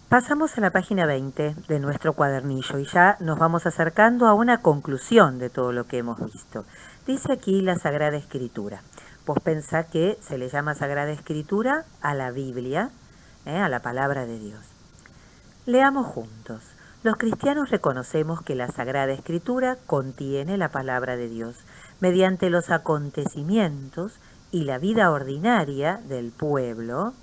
Pasamos a la página 20 de nuestro cuadernillo y ya nos vamos acercando a una conclusión de todo lo que hemos visto. Dice aquí la Sagrada Escritura. Vos pensá que se le llama Sagrada Escritura a la Biblia, a la palabra de Dios. Leamos juntos. Los cristianos reconocemos que la Sagrada Escritura contiene la palabra de Dios. Mediante los acontecimientos y la vida ordinaria del pueblo,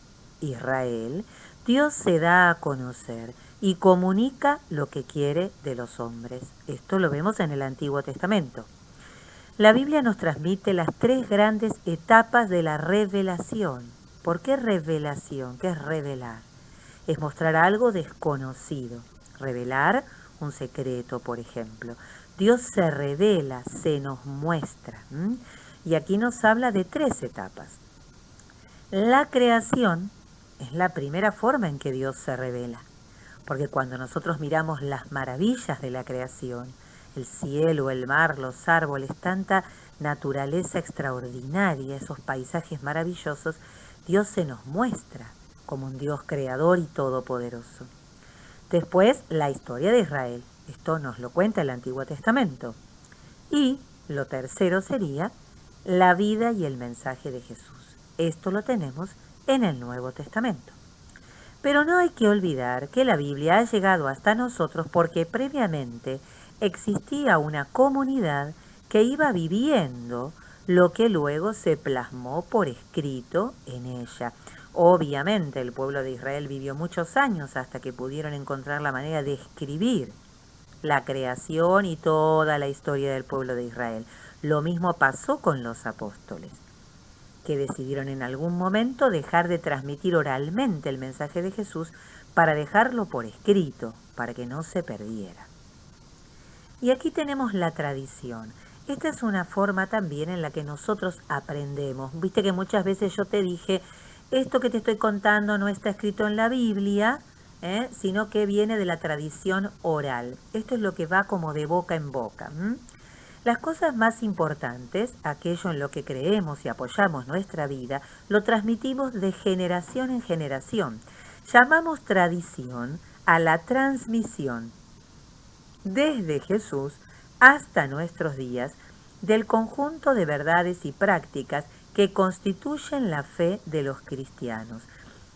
Israel, Dios se da a conocer y comunica lo que quiere de los hombres. Esto lo vemos en el Antiguo Testamento. La Biblia nos transmite las tres grandes etapas de la revelación. ¿Por qué revelación? ¿Qué es revelar? Es mostrar algo desconocido. Revelar un secreto, por ejemplo. Dios se revela, se nos muestra. Y aquí nos habla de tres etapas. La creación es la primera forma en que Dios se revela, porque cuando nosotros miramos las maravillas de la creación, el cielo, el mar, los árboles, tanta naturaleza extraordinaria, esos paisajes maravillosos, Dios se nos muestra como un Dios creador y todopoderoso. Después, la historia de Israel. Esto nos lo cuenta el Antiguo Testamento. Y lo tercero sería la vida y el mensaje de Jesús. Esto lo tenemos en el Nuevo Testamento. Pero no hay que olvidar que la Biblia ha llegado hasta nosotros porque previamente existía una comunidad que iba viviendo lo que luego se plasmó por escrito en ella. Obviamente el pueblo de Israel vivió muchos años hasta que pudieron encontrar la manera de escribir la creación y toda la historia del pueblo de Israel. Lo mismo pasó con los apóstoles, que decidieron en algún momento dejar de transmitir oralmente el mensaje de Jesús para dejarlo por escrito, para que no se perdiera. Y aquí tenemos la tradición. Esta es una forma también en la que nosotros aprendemos. Viste que muchas veces yo te dije, esto que te estoy contando no está escrito en la Biblia, sino que viene de la tradición oral. Esto es lo que va como de boca en boca. Las cosas más importantes, aquello en lo que creemos y apoyamos nuestra vida, lo transmitimos de generación en generación. Llamamos tradición a la transmisión desde Jesús hasta nuestros días del conjunto de verdades y prácticas que constituyen la fe de los cristianos.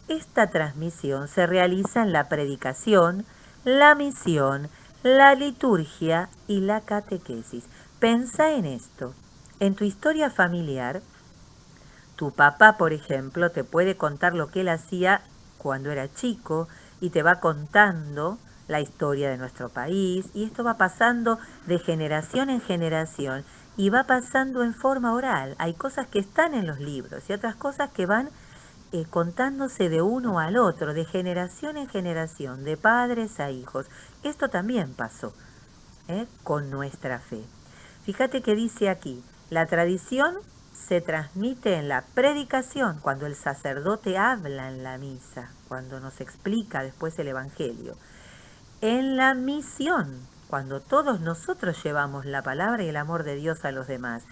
Esta transmisión se realiza en la predicación, la misión, la liturgia y la catequesis. Pensá en esto. En tu historia familiar, tu papá, por ejemplo, te puede contar lo que él hacía cuando era chico y te va contando la historia de nuestro país, y esto va pasando de generación en generación y va pasando en forma oral. Hay cosas que están en los libros y otras cosas que van contándose de uno al otro, de generación en generación, de padres a hijos. Esto también pasó con nuestra fe. Fíjate que dice aquí, la tradición se transmite en la predicación, cuando el sacerdote habla en la misa, cuando nos explica después el Evangelio. En la misión, cuando todos nosotros llevamos la palabra y el amor de Dios a los demás.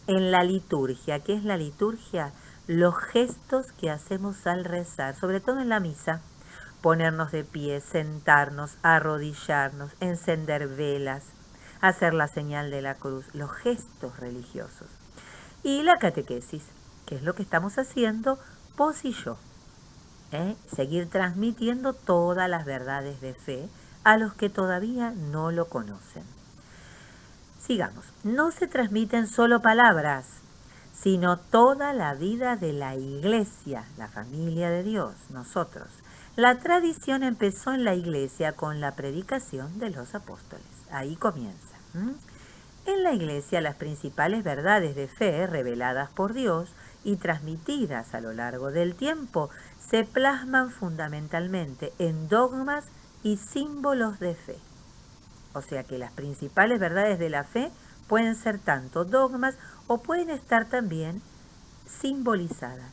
En la liturgia, ¿qué es la liturgia? Los gestos que hacemos al rezar, sobre todo en la misa. Ponernos de pie, sentarnos, arrodillarnos, encender velas, hacer la señal de la cruz, los gestos religiosos. Y la catequesis, que es lo que estamos haciendo vos y yo. Seguir transmitiendo todas las verdades de fe a los que todavía no lo conocen. Sigamos. No se transmiten solo palabras, sino toda la vida de la Iglesia, la familia de Dios, nosotros. La tradición empezó en la Iglesia con la predicación de los apóstoles. Ahí comienza. En la Iglesia, las principales verdades de fe reveladas por Dios y transmitidas a lo largo del tiempo se plasman fundamentalmente en dogmas y símbolos de fe. O sea que las principales verdades de la fe pueden ser tanto dogmas o pueden estar también simbolizadas.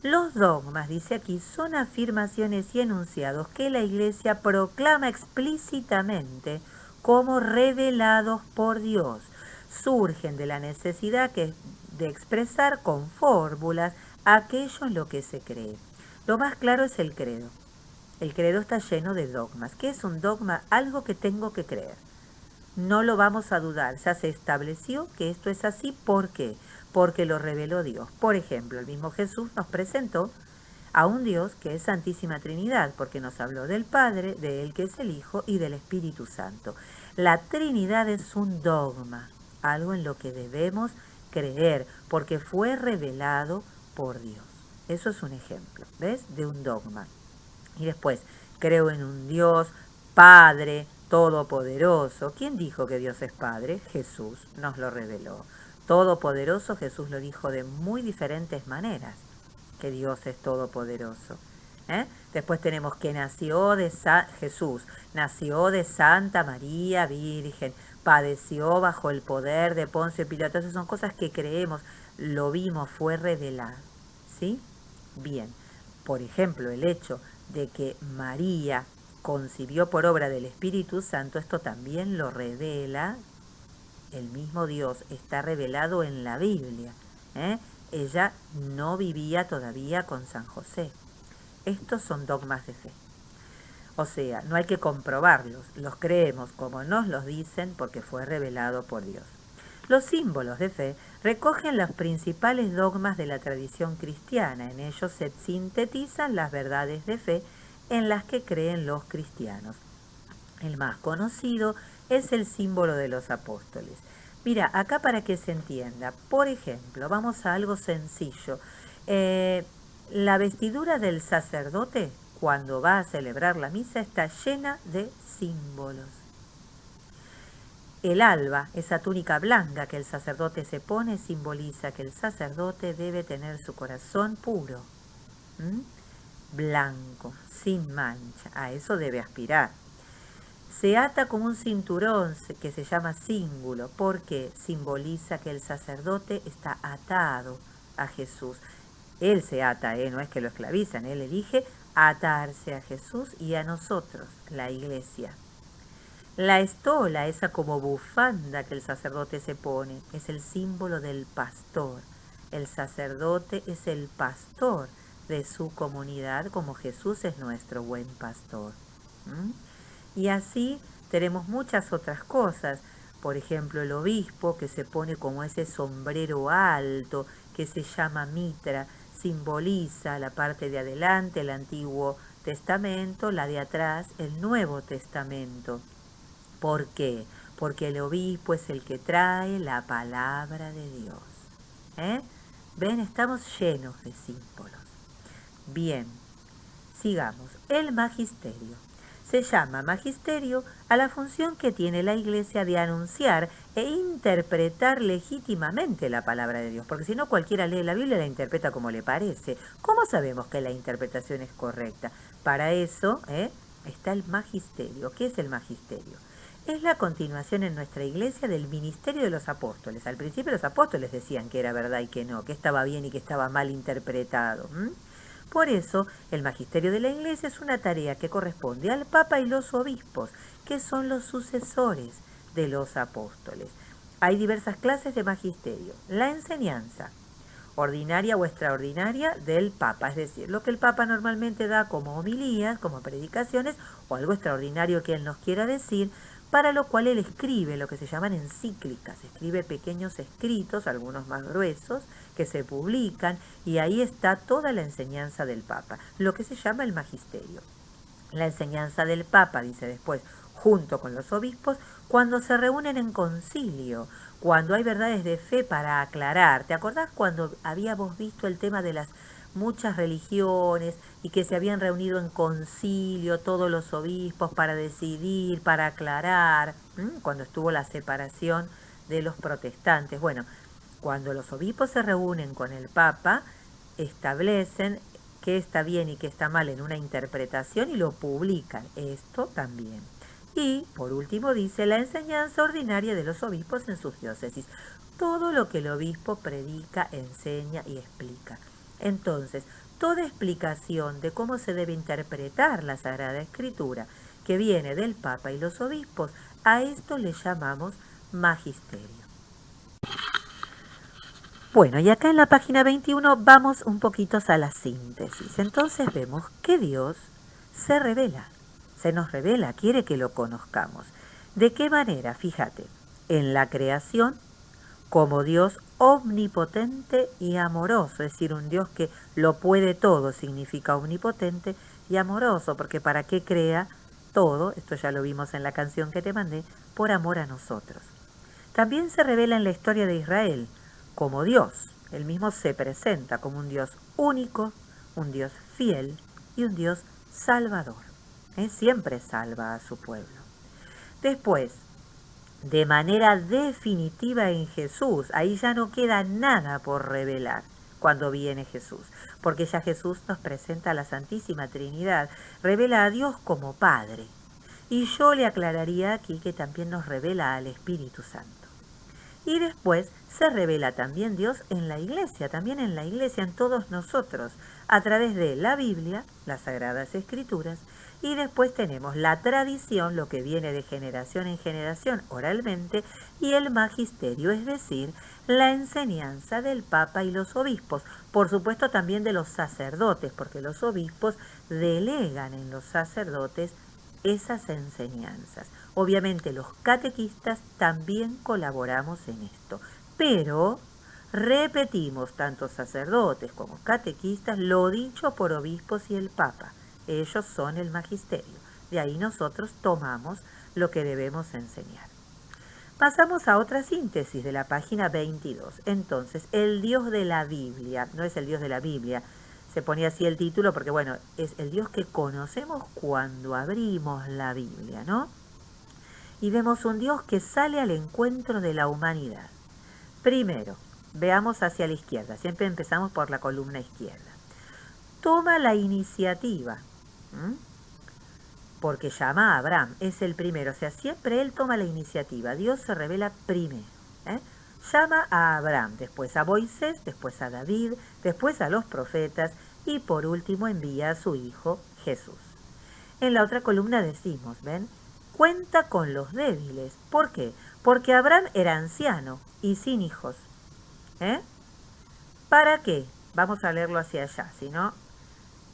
Los dogmas, dice aquí, son afirmaciones y enunciados que la Iglesia proclama explícitamente como revelados por Dios. Surgen de la necesidad de expresar con fórmulas aquello en lo que se cree. Lo más claro es el credo. El credo está lleno de dogmas. ¿Qué es un dogma? Algo que tengo que creer. No lo vamos a dudar, ya se estableció que esto es así. ¿Por qué? Porque lo reveló Dios. Por ejemplo, el mismo Jesús nos presentó a un Dios que es Santísima Trinidad, porque nos habló del Padre, de Él que es el Hijo y del Espíritu Santo. La Trinidad es un dogma, algo en lo que debemos creer, porque fue revelado por Dios. Eso es un ejemplo, ¿ves? De un dogma. Y después, creo en un Dios Padre Todopoderoso. ¿Quién dijo que Dios es Padre? Jesús nos lo reveló. Todopoderoso, Jesús lo dijo de muy diferentes maneras, que Dios es todopoderoso. Después tenemos que Jesús, nació de Santa María Virgen, padeció bajo el poder de Poncio Pilato. Esas son cosas que creemos, lo vimos, fue revelado. ¿Sí? Bien, por ejemplo, el hecho de que María concibió por obra del Espíritu Santo, esto también lo revela el mismo Dios, está revelado en la Biblia. Ella no vivía todavía con San José. Estos son dogmas de fe. O sea, no hay que comprobarlos, los creemos como nos los dicen porque fue revelado por Dios. Los símbolos de fe recogen los principales dogmas de la tradición cristiana. En ellos se sintetizan las verdades de fe en las que creen los cristianos. El más conocido es el símbolo de los apóstoles. Mira, acá para que se entienda, por ejemplo, vamos a algo sencillo. La vestidura del sacerdote, cuando va a celebrar la misa, está llena de símbolos. El alba, esa túnica blanca que el sacerdote se pone, simboliza que el sacerdote debe tener su corazón puro, blanco, sin mancha. A eso debe aspirar. Se ata como un cinturón que se llama cíngulo, porque simboliza que el sacerdote está atado a Jesús. Él se ata, no es que lo esclavizan, él elige atarse a Jesús y a nosotros, la iglesia. La estola, esa como bufanda que el sacerdote se pone, es el símbolo del pastor. El sacerdote es el pastor de su comunidad, como Jesús es nuestro buen pastor. Y así tenemos muchas otras cosas. Por ejemplo, el obispo que se pone como ese sombrero alto que se llama mitra, simboliza la parte de adelante, el Antiguo Testamento, la de atrás, el Nuevo Testamento. ¿Por qué? Porque el obispo es el que trae la palabra de Dios. ¿Ven? Estamos llenos de símbolos. Bien, sigamos. El magisterio. Se llama magisterio a la función que tiene la Iglesia de anunciar e interpretar legítimamente la palabra de Dios, porque si no cualquiera lee la Biblia y la interpreta como le parece. ¿Cómo sabemos que la interpretación es correcta? Para eso está el magisterio. ¿Qué es el magisterio? Es la continuación en nuestra Iglesia del ministerio de los apóstoles. Al principio los apóstoles decían que era verdad y que no, que estaba bien y que estaba mal interpretado. Por eso, el magisterio de la Iglesia es una tarea que corresponde al Papa y los obispos, que son los sucesores de los apóstoles. Hay diversas clases de magisterio. La enseñanza, ordinaria o extraordinaria del Papa, es decir, lo que el Papa normalmente da como homilías, como predicaciones, o algo extraordinario que él nos quiera decir, para lo cual él escribe lo que se llaman encíclicas, escribe pequeños escritos, algunos más gruesos, que se publican, y ahí está toda la enseñanza del Papa, lo que se llama el magisterio. La enseñanza del Papa, dice después, junto con los obispos, cuando se reúnen en concilio, cuando hay verdades de fe para aclarar. ¿Te acordás cuando habíamos visto el tema de las muchas religiones y que se habían reunido en concilio todos los obispos para decidir, para aclarar, cuando estuvo la separación de los protestantes? Bueno, cuando los obispos se reúnen con el Papa, establecen qué está bien y qué está mal en una interpretación y lo publican. Esto también. Y, por último, dice la enseñanza ordinaria de los obispos en sus diócesis. Todo lo que el obispo predica, enseña y explica. Entonces, toda explicación de cómo se debe interpretar la Sagrada Escritura, que viene del Papa y los obispos, a esto le llamamos magisterio. Bueno, y acá en la página 21 vamos un poquito a la síntesis. Entonces vemos que Dios se revela, se nos revela, quiere que lo conozcamos. ¿De qué manera? Fíjate, en la creación, como Dios omnipotente y amoroso, es decir, un Dios que lo puede todo, significa omnipotente y amoroso, porque ¿para qué crea todo? Esto ya lo vimos en la canción que te mandé, por amor a nosotros. También se revela en la historia de Israel como Dios. Él mismo se presenta como un Dios único, un Dios fiel y un Dios salvador. Siempre salva a su pueblo. Después, de manera definitiva en Jesús, ahí ya no queda nada por revelar cuando viene Jesús, porque ya Jesús nos presenta a la Santísima Trinidad, revela a Dios como Padre. Y yo le aclararía aquí que también nos revela al Espíritu Santo. Y después se revela también Dios en la Iglesia, también en la Iglesia, en todos nosotros, a través de la Biblia, las Sagradas Escrituras, y después tenemos la tradición, lo que viene de generación en generación oralmente, y el magisterio, es decir, la enseñanza del Papa y los obispos, por supuesto también de los sacerdotes, porque los obispos delegan en los sacerdotes esas enseñanzas. Obviamente los catequistas también colaboramos en esto, pero repetimos, tanto sacerdotes como catequistas, lo dicho por obispos y el Papa. Ellos son el magisterio. De ahí nosotros tomamos lo que debemos enseñar. Pasamos a otra síntesis de la página 22. Entonces, el Dios de la Biblia, no es el Dios de la Biblia, se pone así el título porque, bueno, es el Dios que conocemos cuando abrimos la Biblia, ¿no? Y vemos un Dios que sale al encuentro de la humanidad. Primero, veamos hacia la izquierda, siempre empezamos por la columna izquierda. Toma la iniciativa, porque llama a Abraham, es el primero, o sea, siempre él toma la iniciativa, Dios se revela primero. Llama a Abraham, después a Moisés, después a David, después a los profetas y por último envía a su hijo Jesús. En la otra columna decimos, ¿ven? Cuenta con los débiles. ¿Por qué? Porque Abraham era anciano y sin hijos. ¿Para qué? Vamos a leerlo hacia allá, si no,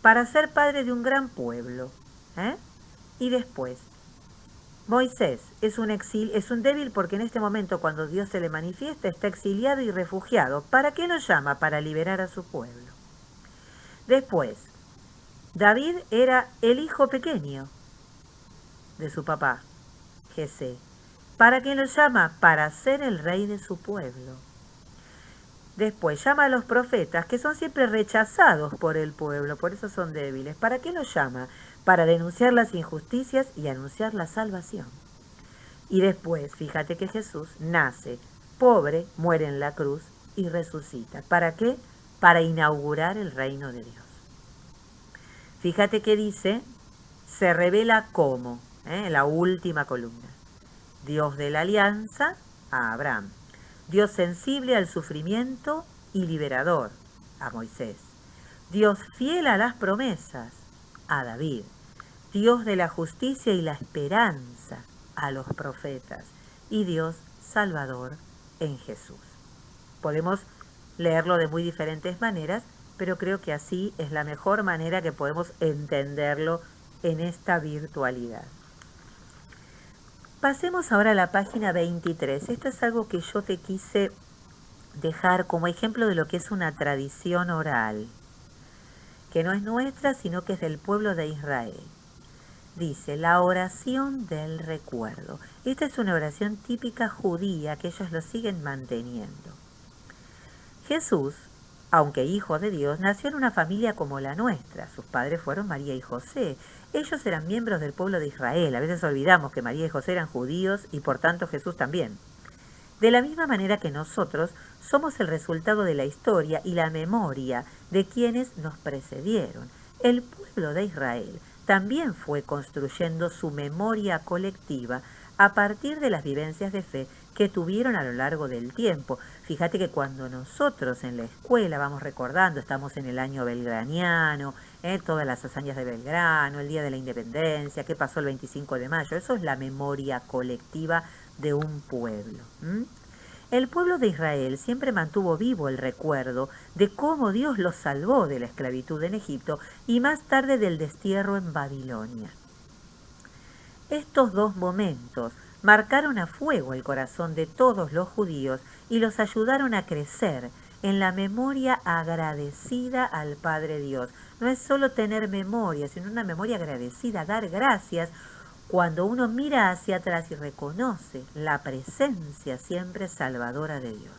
para ser padre de un gran pueblo. Y después, Moisés es un débil porque en este momento cuando Dios se le manifiesta está exiliado y refugiado. ¿Para qué lo llama? Para liberar a su pueblo. Después, David era el hijo pequeño de su papá, Jesé. ¿Para qué lo llama? Para ser el rey de su pueblo. Después llama a los profetas, que son siempre rechazados por el pueblo, por eso son débiles. ¿Para qué los llama? Para denunciar las injusticias y anunciar la salvación. Y después, fíjate que Jesús nace pobre, muere en la cruz y resucita. ¿Para qué? Para inaugurar el reino de Dios. Fíjate que dice, se revela como, en la última columna. Dios de la alianza, a Abraham. Dios sensible al sufrimiento y liberador, a Moisés. Dios fiel a las promesas, a David. Dios de la justicia y la esperanza, a los profetas. Y Dios salvador en Jesús. Podemos leerlo de muy diferentes maneras, pero creo que así es la mejor manera que podemos entenderlo en esta virtualidad. Pasemos ahora a la página 23. Esto es algo que yo te quise dejar como ejemplo de lo que es una tradición oral, que no es nuestra, sino que es del pueblo de Israel. Dice, la oración del recuerdo. Esta es una oración típica judía que ellos lo siguen manteniendo. Jesús, aunque hijo de Dios, nació en una familia como la nuestra. Sus padres fueron María y José. Ellos eran miembros del pueblo de Israel. A veces olvidamos que María y José eran judíos y por tanto Jesús también. De la misma manera que nosotros somos el resultado de la historia y la memoria de quienes nos precedieron. El pueblo de Israel también fue construyendo su memoria colectiva a partir de las vivencias de fe que tuvieron a lo largo del tiempo. Fíjate que cuando nosotros en la escuela vamos recordando, estamos en el año belgraniano, todas las hazañas de Belgrano, el Día de la Independencia, qué pasó el 25 de mayo, eso es la memoria colectiva de un pueblo. El pueblo de Israel siempre mantuvo vivo el recuerdo de cómo Dios los salvó de la esclavitud en Egipto y más tarde del destierro en Babilonia. Estos dos momentos marcaron a fuego el corazón de todos los judíos y los ayudaron a crecer en la memoria agradecida al Padre Dios. No es solo tener memoria, sino una memoria agradecida, dar gracias cuando uno mira hacia atrás y reconoce la presencia siempre salvadora de Dios.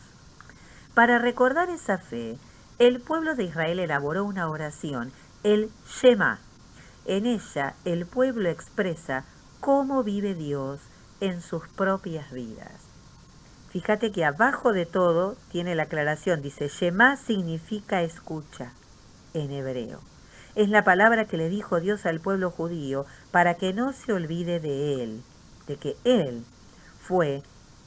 Para recordar esa fe, el pueblo de Israel elaboró una oración, el Shema. En ella el pueblo expresa cómo vive Dios en sus propias vidas. Fíjate que abajo de todo tiene la aclaración, dice, Shema significa escucha en hebreo. Es la palabra que le dijo Dios al pueblo judío para que no se olvide de Él, de que Él fue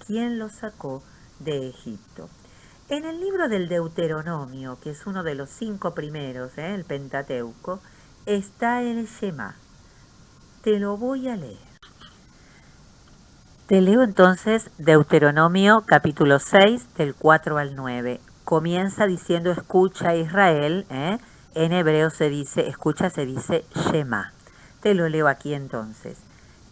quien lo sacó de Egipto. En el libro del Deuteronomio, que es uno de los 5 primeros, el Pentateuco, está el Shema. Te lo voy a leer. Te leo entonces Deuteronomio capítulo 6 del 4 al 9. Comienza diciendo escucha Israel, en hebreo se dice, escucha se dice Shema. Te lo leo aquí entonces.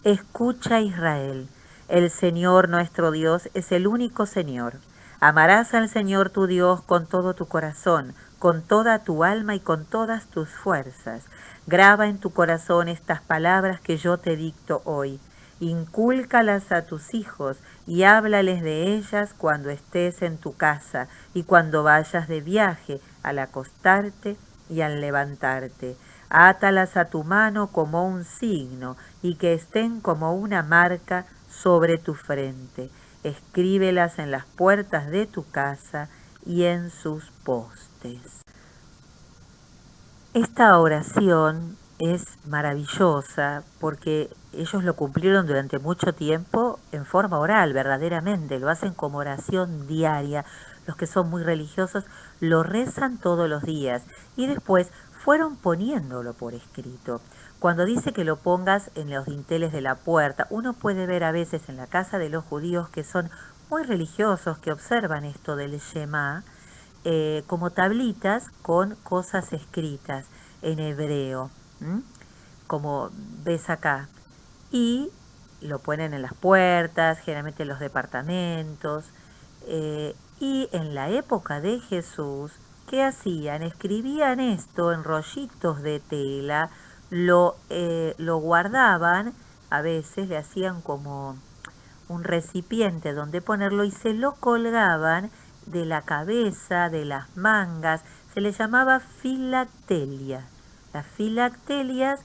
Escucha Israel, el Señor nuestro Dios es el único Señor. Amarás al Señor tu Dios con todo tu corazón, con toda tu alma y con todas tus fuerzas. Graba en tu corazón estas palabras que yo te dicto hoy. Incúlcalas a tus hijos y háblales de ellas cuando estés en tu casa y cuando vayas de viaje, al acostarte y al levantarte. Átalas a tu mano como un signo y que estén como una marca sobre tu frente. Escríbelas en las puertas de tu casa y en sus postes. Esta oración es maravillosa porque ellos lo cumplieron durante mucho tiempo en forma oral, verdaderamente, lo hacen como oración diaria. Los que son muy religiosos lo rezan todos los días y después fueron poniéndolo por escrito. Cuando dice que lo pongas en los dinteles de la puerta, uno puede ver a veces en la casa de los judíos que son muy religiosos, que observan esto del Shema, como tablitas con cosas escritas en hebreo, como ves acá. Y lo ponen en las puertas, generalmente en los departamentos. Y en la época de Jesús, ¿qué hacían? Escribían esto en rollitos de tela, lo guardaban, a veces le hacían como un recipiente donde ponerlo y se lo colgaban de la cabeza, de las mangas, se le llamaba filactelia. Las filactelias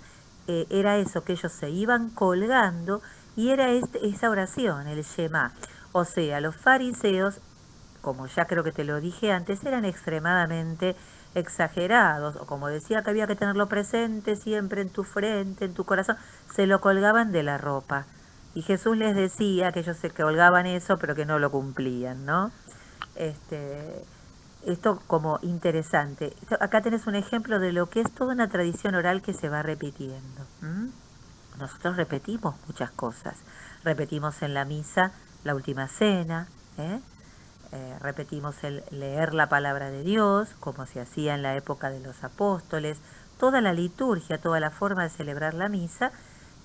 era eso que ellos se iban colgando y era esa oración, el Shema. O sea, los fariseos, como ya creo que te lo dije antes, eran extremadamente exagerados, o como decía que había que tenerlo presente siempre en tu frente, en tu corazón, se lo colgaban de la ropa. Y Jesús les decía que ellos se colgaban eso, pero que no lo cumplían, ¿no? Esto como interesante. Acá tenés un ejemplo de lo que es toda una tradición oral que se va repitiendo. Nosotros repetimos muchas cosas. Repetimos en la misa la última cena, repetimos el leer la palabra de Dios, como se hacía en la época de los apóstoles. Toda la liturgia, toda la forma de celebrar la misa,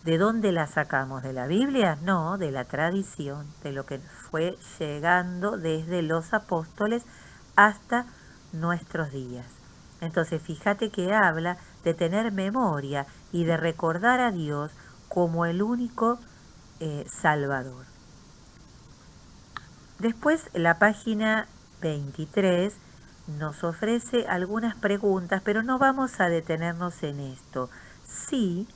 ¿de dónde la sacamos? ¿De la Biblia? No, de la tradición, de lo que fue llegando desde los apóstoles hasta nuestros días. Entonces, fíjate que habla de tener memoria y de recordar a Dios como el único Salvador. Después, la página 23 nos ofrece algunas preguntas, pero no vamos a detenernos en esto. Sí,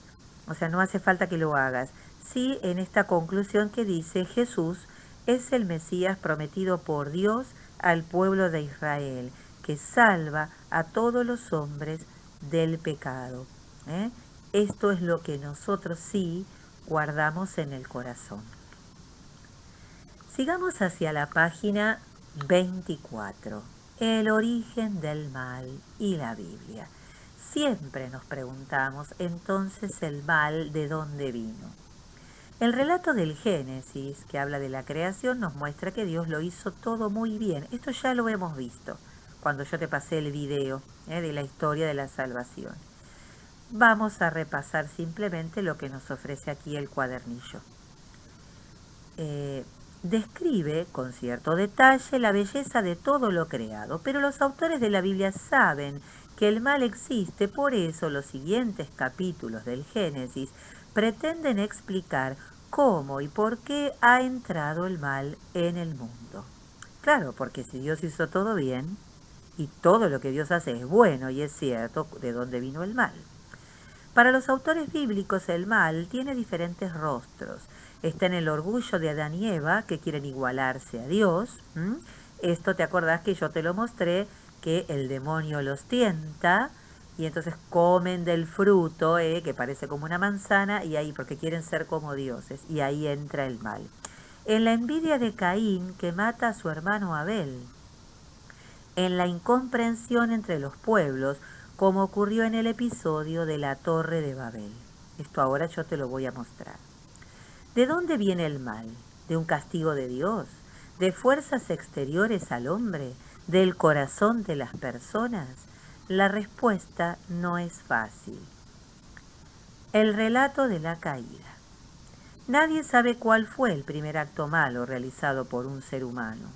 o sea, no hace falta que lo hagas. Sí, en esta conclusión que dice, Jesús es el Mesías prometido por Dios al pueblo de Israel, que salva a todos los hombres del pecado. Esto es lo que nosotros sí guardamos en el corazón. Sigamos hacia la página 24. El origen del mal y la Biblia. Siempre nos preguntamos, entonces, ¿el mal de dónde vino? El relato del Génesis, que habla de la creación, nos muestra que Dios lo hizo todo muy bien. Esto ya lo hemos visto cuando yo te pasé el video de la historia de la salvación. Vamos a repasar simplemente lo que nos ofrece aquí el cuadernillo. Describe con cierto detalle la belleza de todo lo creado, pero los autores de la Biblia saben que el mal existe, por eso los siguientes capítulos del Génesis pretenden explicar cómo y por qué ha entrado el mal en el mundo. Claro, porque si Dios hizo todo bien, y todo lo que Dios hace es bueno y es cierto, ¿de dónde vino el mal? Para los autores bíblicos el mal tiene diferentes rostros. Está en el orgullo de Adán y Eva, que quieren igualarse a Dios. Esto te acordás que yo te lo mostré, que el demonio los tienta y entonces comen del fruto, que parece como una manzana, y ahí porque quieren ser como dioses, y ahí entra el mal. En la envidia de Caín, que mata a su hermano Abel. En la incomprensión entre los pueblos, como ocurrió en el episodio de la Torre de Babel. Esto ahora yo te lo voy a mostrar. ¿De dónde viene el mal? ¿De un castigo de Dios? ¿De fuerzas exteriores al hombre? ¿Del corazón de las personas? La respuesta no es fácil. El relato de la caída. Nadie sabe cuál fue el primer acto malo realizado por un ser humano.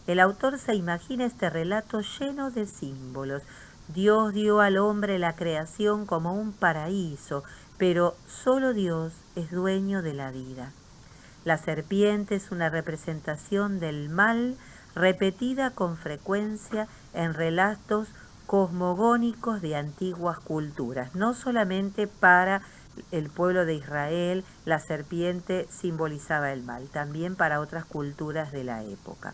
El autor se imagina este relato lleno de símbolos. Dios dio al hombre la creación como un paraíso, pero solo Dios es dueño de la vida. La serpiente es una representación del mal repetida con frecuencia en relatos cosmogónicos de antiguas culturas. No solamente para el pueblo de Israel la serpiente simbolizaba el mal, también para otras culturas de la época.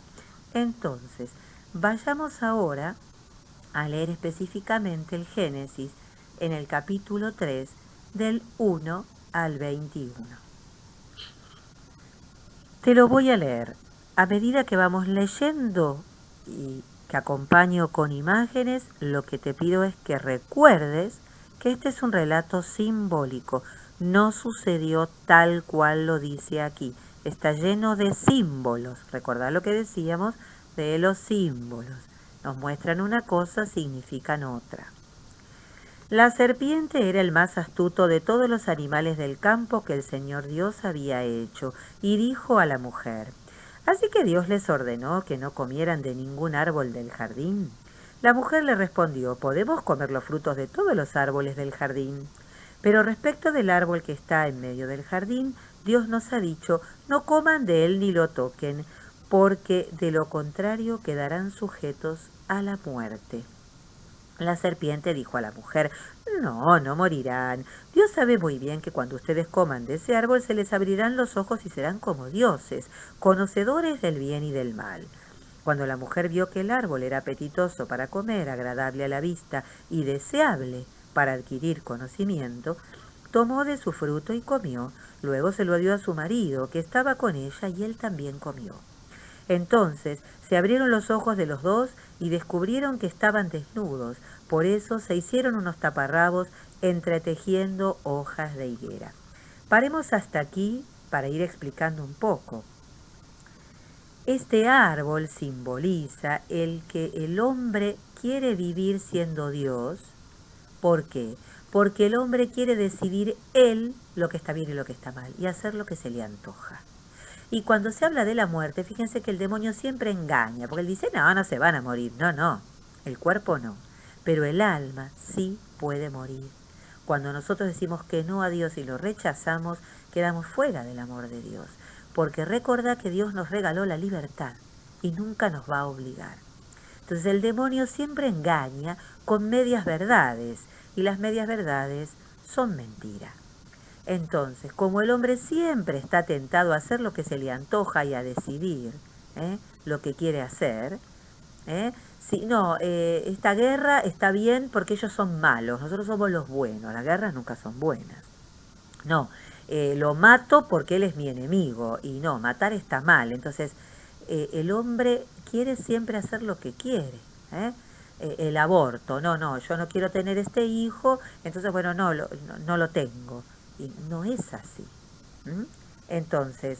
Entonces, vayamos ahora a leer específicamente el Génesis en el capítulo 3 del 1 al 21. Te lo voy a leer. A medida que vamos leyendo y que acompaño con imágenes, lo que te pido es que recuerdes que este es un relato simbólico. No sucedió tal cual lo dice aquí. Está lleno de símbolos. Recordad lo que decíamos de los símbolos. Nos muestran una cosa, significan otra. La serpiente era el más astuto de todos los animales del campo que el Señor Dios había hecho, y dijo a la mujer: ¿Así que Dios les ordenó que no comieran de ningún árbol del jardín? La mujer le respondió: podemos comer los frutos de todos los árboles del jardín. Pero respecto del árbol que está en medio del jardín, Dios nos ha dicho: no coman de él ni lo toquen, porque de lo contrario quedarán sujetos a la muerte. La serpiente dijo a la mujer: no, no morirán. Dios sabe muy bien que cuando ustedes coman de ese árbol se les abrirán los ojos y serán como dioses, conocedores del bien y del mal. Cuando la mujer vio que el árbol era apetitoso para comer, agradable a la vista y deseable para adquirir conocimiento, tomó de su fruto y comió. Luego se lo dio a su marido, que estaba con ella, y él también comió. Entonces se abrieron los ojos de los dos y descubrieron que estaban desnudos. Por eso se hicieron unos taparrabos entretejiendo hojas de higuera. Paremos hasta aquí para ir explicando un poco. Este árbol simboliza el que el hombre quiere vivir siendo Dios. ¿Por qué? Porque el hombre quiere decidir él lo que está bien y lo que está mal y hacer lo que se le antoja. Y cuando se habla de la muerte, fíjense que el demonio siempre engaña, porque él dice: no, no se van a morir. No, el cuerpo no, pero el alma sí puede morir. Cuando nosotros decimos que no a Dios y lo rechazamos, quedamos fuera del amor de Dios, porque recordá que Dios nos regaló la libertad y nunca nos va a obligar. Entonces el demonio siempre engaña con medias verdades, y las medias verdades son mentiras. Entonces, como el hombre siempre está tentado a hacer lo que se le antoja y a decidir lo que quiere hacer, esta guerra está bien porque ellos son malos, nosotros somos los buenos, las guerras nunca son buenas. No, lo mato porque él es mi enemigo, y no, matar está mal. Entonces, el hombre quiere siempre hacer lo que quiere. El aborto, no, yo no quiero tener este hijo, entonces bueno, no lo tengo. Y no es así. Entonces,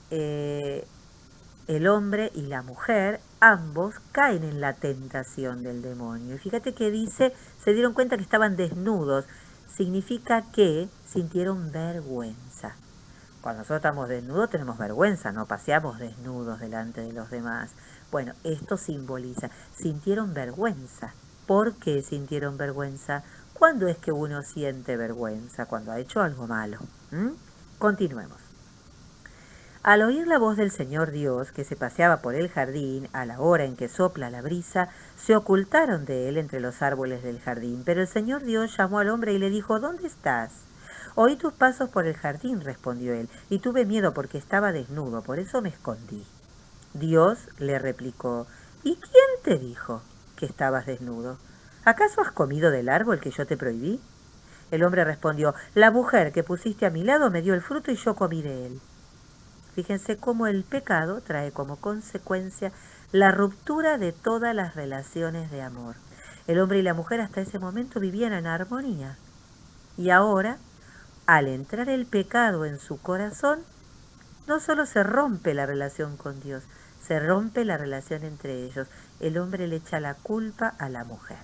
el hombre y la mujer, ambos caen en la tentación del demonio. Y fíjate que dice, se dieron cuenta que estaban desnudos. Significa que sintieron vergüenza. Cuando nosotros estamos desnudos tenemos vergüenza, no paseamos desnudos delante de los demás. Bueno, esto simboliza, sintieron vergüenza. ¿Por qué sintieron vergüenza? ¿Cuándo es que uno siente vergüenza? Cuando ha hecho algo malo. Continuemos. Al oír la voz del Señor Dios, que se paseaba por el jardín a la hora en que sopla la brisa, se ocultaron de él entre los árboles del jardín. Pero el Señor Dios llamó al hombre y le dijo, ¿dónde estás? Oí tus pasos por el jardín, respondió él, y tuve miedo porque estaba desnudo, por eso me escondí. Dios le replicó, ¿y quién te dijo que estabas desnudo? ¿Acaso has comido del árbol que yo te prohibí? El hombre respondió, la mujer que pusiste a mi lado me dio el fruto y yo comí de él. Fíjense cómo el pecado trae como consecuencia la ruptura de todas las relaciones de amor. El hombre y la mujer hasta ese momento vivían en armonía. Y ahora, al entrar el pecado en su corazón, no solo se rompe la relación con Dios, se rompe la relación entre ellos. El hombre le echa la culpa a la mujer.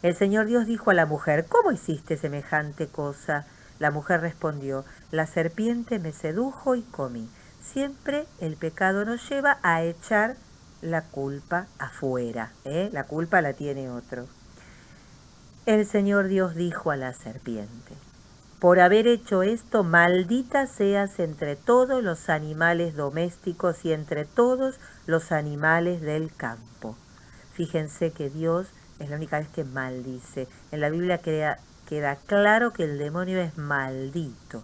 El Señor Dios dijo a la mujer, ¿cómo hiciste semejante cosa? La mujer respondió, la serpiente me sedujo y comí. Siempre el pecado nos lleva a echar la culpa afuera, La culpa la tiene otro. El Señor Dios dijo a la serpiente, por haber hecho esto, maldita seas entre todos los animales domésticos y entre todos los animales del campo. Fíjense que Dios es la única vez que maldice. En la Biblia queda claro que el demonio es maldito.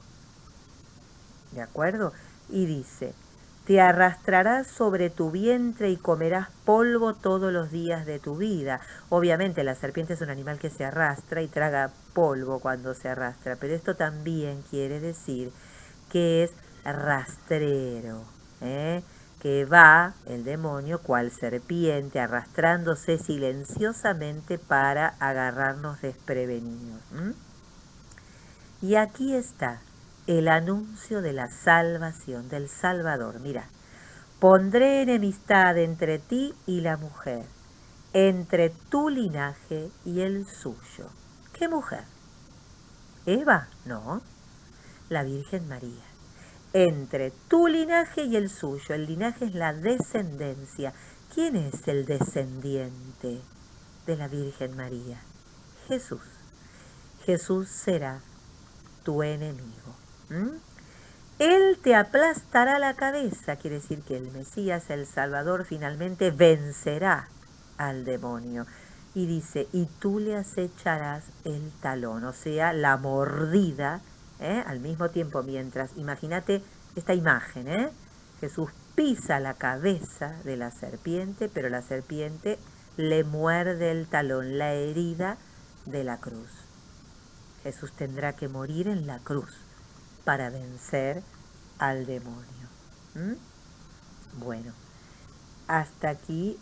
¿De acuerdo? Y dice, te arrastrarás sobre tu vientre y comerás polvo todos los días de tu vida. Obviamente la serpiente es un animal que se arrastra y traga polvo cuando se arrastra, pero esto también quiere decir que es rastrero, que va el demonio cual serpiente arrastrándose silenciosamente para agarrarnos desprevenidos. Y aquí está el anuncio de la salvación, del Salvador. Mira, pondré enemistad entre ti y la mujer, entre tu linaje y el suyo. ¿Qué mujer? ¿Eva? No, la Virgen María. Entre tu linaje y el suyo. El linaje es la descendencia. ¿Quién es el descendiente de la Virgen María? Jesús. Jesús será tu enemigo. Él te aplastará la cabeza, quiere decir que el Mesías, el Salvador, finalmente vencerá al demonio. Y dice, y tú le acecharás el talón, o sea, la mordida, al mismo tiempo mientras, imagínate esta imagen, Jesús pisa la cabeza de la serpiente, pero la serpiente le muerde el talón, la herida de la cruz. Jesús tendrá que morir en la cruz para vencer al demonio. Bueno, hasta aquí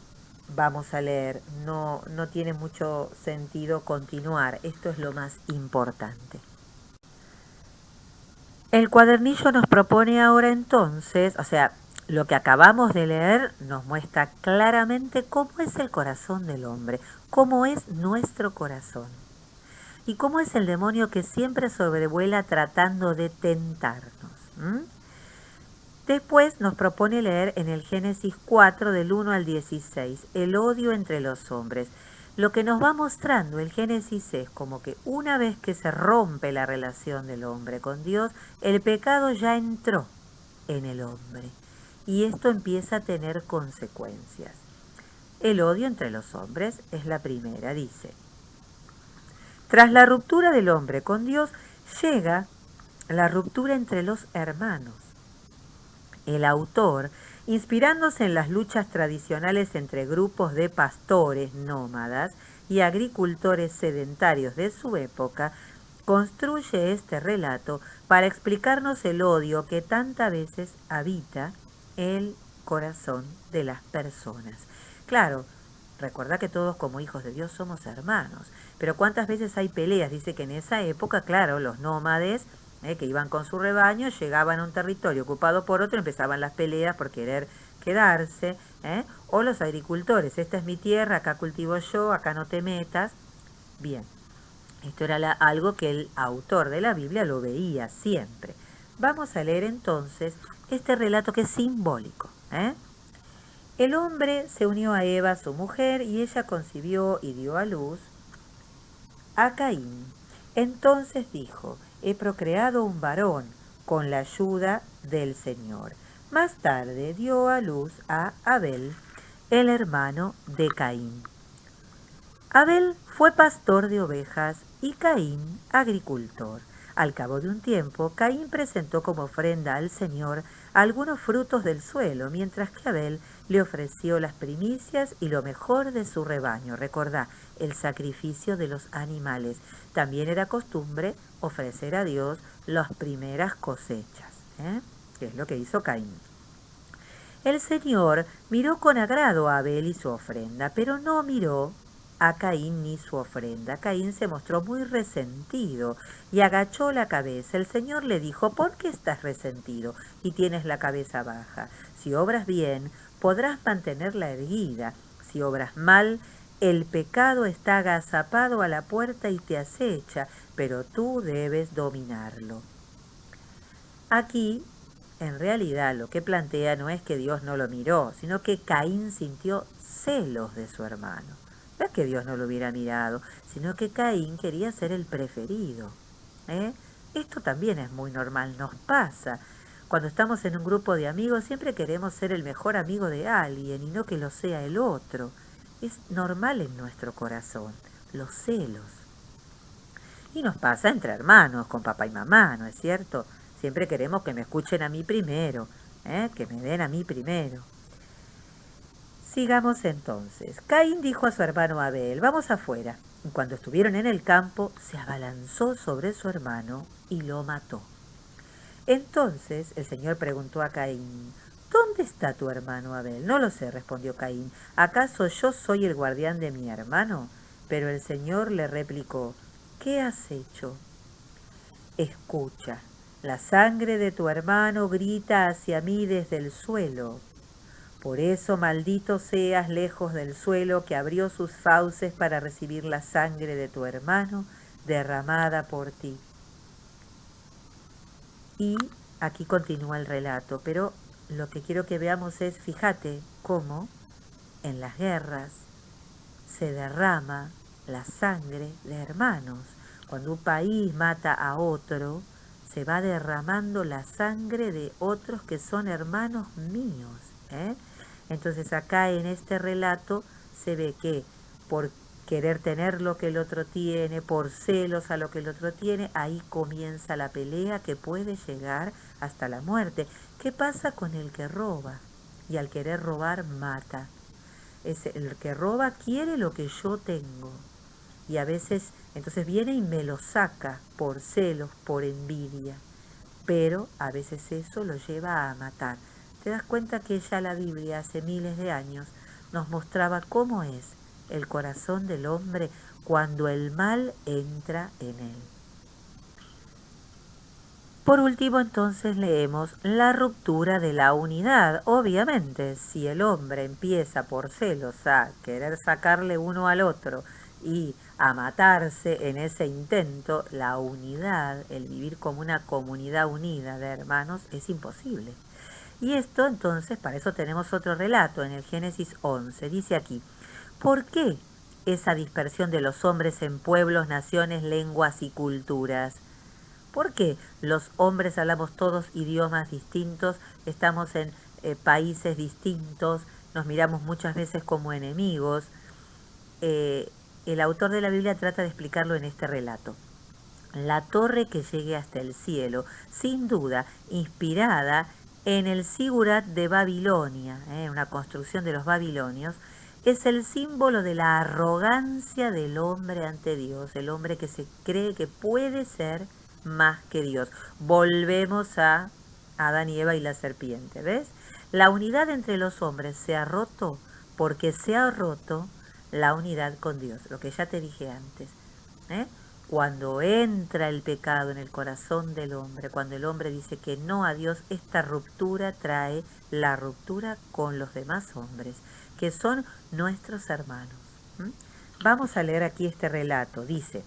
vamos a leer. No tiene mucho sentido continuar. Esto es lo más importante. El cuadernillo nos propone ahora entonces, o sea, lo que acabamos de leer nos muestra claramente cómo es el corazón del hombre, cómo es nuestro corazón. ¿Y cómo es el demonio que siempre sobrevuela tratando de tentarnos? Después nos propone leer en el Génesis 4 del 1 al 16, el odio entre los hombres. Lo que nos va mostrando el Génesis es como que una vez que se rompe la relación del hombre con Dios, el pecado ya entró en el hombre y esto empieza a tener consecuencias. El odio entre los hombres es la primera, dice. Tras la ruptura del hombre con Dios, llega la ruptura entre los hermanos. El autor, inspirándose en las luchas tradicionales entre grupos de pastores nómadas y agricultores sedentarios de su época, construye este relato para explicarnos el odio que tantas veces habita el corazón de las personas. Claro, recuerda que todos como hijos de Dios somos hermanos, pero ¿cuántas veces hay peleas? Dice que en esa época, claro, los nómades que iban con su rebaño, llegaban a un territorio ocupado por otro, empezaban las peleas por querer quedarse, o los agricultores, esta es mi tierra, acá cultivo yo, acá no te metas. Bien, esto era algo que el autor de la Biblia lo veía siempre. Vamos a leer entonces este relato que es simbólico. El hombre se unió a Eva, su mujer, y ella concibió y dio a luz a Caín. Entonces dijo, he procreado un varón con la ayuda del Señor. Más tarde dio a luz a Abel, el hermano de Caín. Abel fue pastor de ovejas y Caín agricultor. Al cabo de un tiempo, Caín presentó como ofrenda al Señor algunos frutos del suelo, mientras que Abel le ofreció las primicias y lo mejor de su rebaño. Recordá, el sacrificio de los animales. También era costumbre ofrecer a Dios las primeras cosechas, que es lo que hizo Caín. El Señor miró con agrado a Abel y su ofrenda, pero no miró a Caín ni su ofrenda. Caín se mostró muy resentido y agachó la cabeza. El Señor le dijo, ¿por qué estás resentido y tienes la cabeza baja? Si obras bien, podrás mantenerla erguida. Si obras mal, el pecado está agazapado a la puerta y te acecha, pero tú debes dominarlo. Aquí, en realidad, lo que plantea no es que Dios no lo miró, sino que Caín sintió celos de su hermano. No es que Dios no lo hubiera mirado, sino que Caín quería ser el preferido. Esto también es muy normal, nos pasa. Cuando estamos en un grupo de amigos siempre queremos ser el mejor amigo de alguien y no que lo sea el otro. Es normal en nuestro corazón, los celos. Y nos pasa entre hermanos, con papá y mamá, ¿no es cierto? Siempre queremos que me escuchen a mí primero, que me den a mí primero. Sigamos entonces. Caín dijo a su hermano Abel, vamos afuera. Y cuando estuvieron en el campo, se abalanzó sobre su hermano y lo mató. Entonces el Señor preguntó a Caín, ¿dónde está tu hermano Abel? No lo sé, respondió Caín. ¿Acaso yo soy el guardián de mi hermano? Pero el Señor le replicó, ¿qué has hecho? Escucha, la sangre de tu hermano grita hacia mí desde el suelo. Por eso maldito seas lejos del suelo que abrió sus fauces para recibir la sangre de tu hermano derramada por ti. Y aquí continúa el relato, pero lo que quiero que veamos es, fíjate cómo en las guerras se derrama la sangre de hermanos. Cuando un país mata a otro, se va derramando la sangre de otros que son hermanos míos. Entonces acá en este relato se ve que por querer tener lo que el otro tiene, por celos a lo que el otro tiene, ahí comienza la pelea que puede llegar hasta la muerte. ¿Qué pasa con el que roba? Y al querer robar mata. El que roba quiere lo que yo tengo. Y a veces entonces viene y me lo saca por celos, por envidia. Pero a veces eso lo lleva a matar. Te das cuenta que ya la Biblia hace miles de años nos mostraba cómo es el corazón del hombre cuando el mal entra en él. Por último, entonces leemos la ruptura de la unidad. Obviamente, si el hombre empieza por celos a querer sacarle uno al otro y a matarse en ese intento, la unidad, el vivir como una comunidad unida de hermanos, es imposible. Y esto entonces, para eso tenemos otro relato en el Génesis 11. Dice aquí, ¿por qué esa dispersión de los hombres en pueblos, naciones, lenguas y culturas? ¿Por qué los hombres hablamos todos idiomas distintos, estamos en países distintos, nos miramos muchas veces como enemigos? El autor de la Biblia trata de explicarlo en este relato. La torre que llegue hasta el cielo, sin duda, inspirada en el Sigurat de Babilonia, una construcción de los babilonios, es el símbolo de la arrogancia del hombre ante Dios, el hombre que se cree que puede ser más que Dios. Volvemos a Adán y Eva y la serpiente, ¿ves? La unidad entre los hombres se ha roto porque se ha roto la unidad con Dios, lo que ya te dije antes. Cuando entra el pecado en el corazón del hombre, cuando el hombre dice que no a Dios, esta ruptura trae la ruptura con los demás hombres, que son nuestros hermanos. ¿Mm? Vamos a leer aquí este relato. Dice: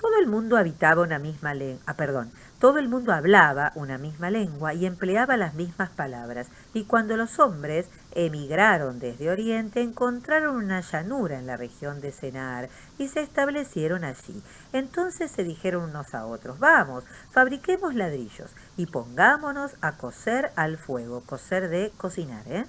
todo el mundo habitaba una misma lengua, todo el mundo hablaba una misma lengua y empleaba las mismas palabras. Y cuando los hombres emigraron desde Oriente, encontraron una llanura en la región de Senar y se establecieron allí. Entonces se dijeron unos a otros: vamos, fabriquemos ladrillos y pongámonos a coser al fuego, coser de cocinar,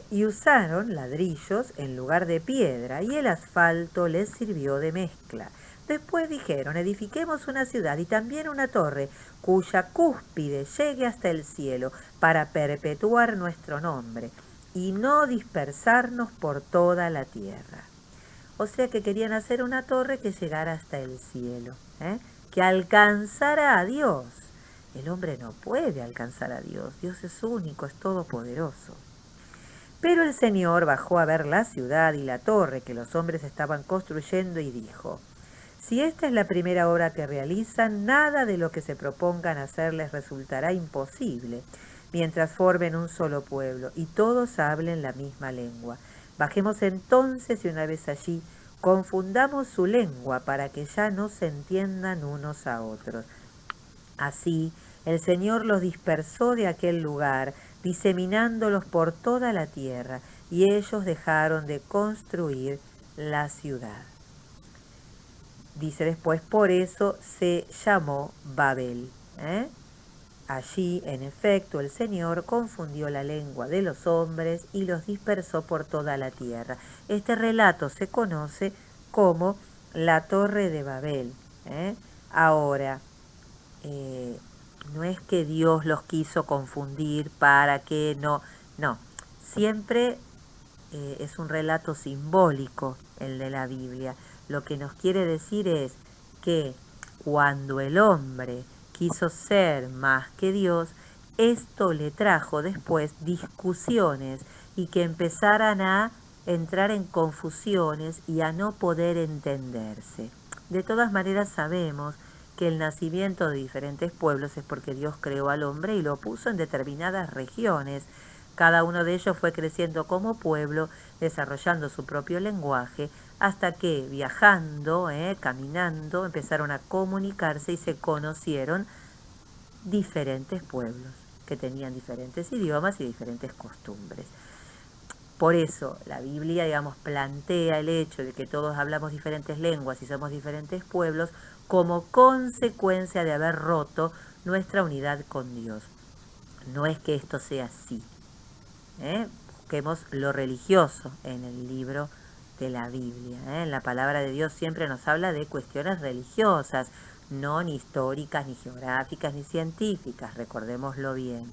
y usaron ladrillos en lugar de piedra, y el asfalto les sirvió de mezcla. Después dijeron: edifiquemos una ciudad y también una torre, cuya cúspide llegue hasta el cielo, para perpetuar nuestro nombre, y no dispersarnos por toda la tierra. O sea que querían hacer una torre que llegara hasta el cielo, que alcanzara a Dios. El hombre no puede alcanzar a Dios. Dios es único, es todopoderoso. Pero el Señor bajó a ver la ciudad y la torre que los hombres estaban construyendo y dijo: si esta es la primera obra que realizan, nada de lo que se propongan hacer les resultará imposible, mientras formen un solo pueblo y todos hablen la misma lengua. Bajemos entonces y una vez allí, confundamos su lengua para que ya no se entiendan unos a otros. Así, el Señor los dispersó de aquel lugar, diseminándolos por toda la tierra, y ellos dejaron de construir la ciudad. Dice después: por eso se llamó Babel. Allí, en efecto, el Señor confundió la lengua de los hombres y los dispersó por toda la tierra. Este relato se conoce como la Torre de Babel. Ahora, no es que Dios los quiso confundir para que no, siempre es un relato simbólico el de la Biblia. Lo que nos quiere decir es que cuando el hombre quiso ser más que Dios, esto le trajo después discusiones y que empezaran a entrar en confusiones y a no poder entenderse. De todas maneras sabemos que el nacimiento de diferentes pueblos es porque Dios creó al hombre y lo puso en determinadas regiones. Cada uno de ellos fue creciendo como pueblo, desarrollando su propio lenguaje, hasta que viajando, caminando, empezaron a comunicarse y se conocieron diferentes pueblos que tenían diferentes idiomas y diferentes costumbres. Por eso la Biblia, plantea el hecho de que todos hablamos diferentes lenguas y somos diferentes pueblos como consecuencia de haber roto nuestra unidad con Dios. No es que esto sea así. Busquemos lo religioso en el libro de la Biblia. En la palabra de Dios siempre nos habla de cuestiones religiosas, no ni históricas, ni geográficas, ni científicas, recordémoslo bien.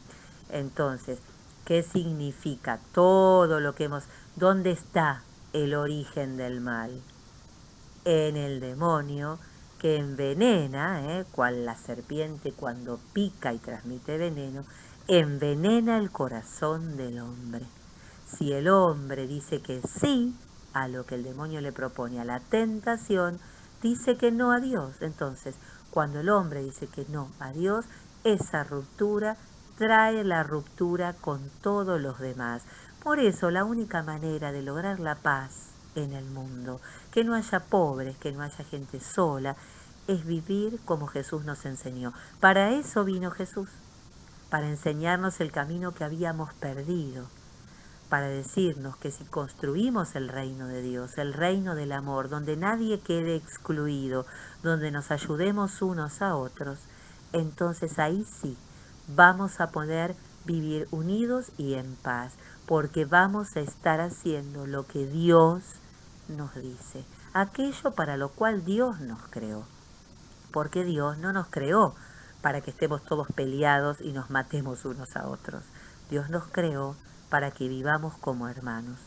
Entonces, ¿qué significa todo lo que hemos... ¿Dónde está el origen del mal? En el demonio que envenena, cual la serpiente cuando pica y transmite veneno, envenena el corazón del hombre. Si el hombre dice que sí a lo que el demonio le propone, a la tentación, dice que no a Dios. Entonces, cuando el hombre dice que no a Dios, esa ruptura trae la ruptura con todos los demás. Por eso, la única manera de lograr la paz en el mundo, que no haya pobres, que no haya gente sola, es vivir como Jesús nos enseñó. Para eso vino Jesús, para enseñarnos el camino que habíamos perdido, para decirnos que si construimos el reino de Dios, el reino del amor, donde nadie quede excluido, donde nos ayudemos unos a otros, entonces ahí sí vamos a poder vivir unidos y en paz, porque vamos a estar haciendo lo que Dios nos dice, aquello para lo cual Dios nos creó, porque Dios no nos creó para que estemos todos peleados y nos matemos unos a otros. Dios nos creó para que vivamos como hermanos.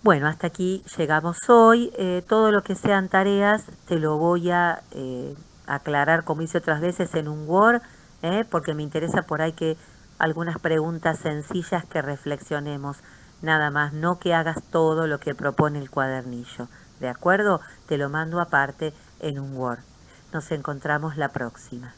Bueno, hasta aquí llegamos hoy. Todo lo que sean tareas te lo voy a aclarar, como hice otras veces, en un Word, porque me interesa por ahí que algunas preguntas sencillas que reflexionemos. nada más, no que hagas todo lo que propone el cuadernillo. ¿De acuerdo? Te lo mando aparte en un Word. Nos encontramos la próxima.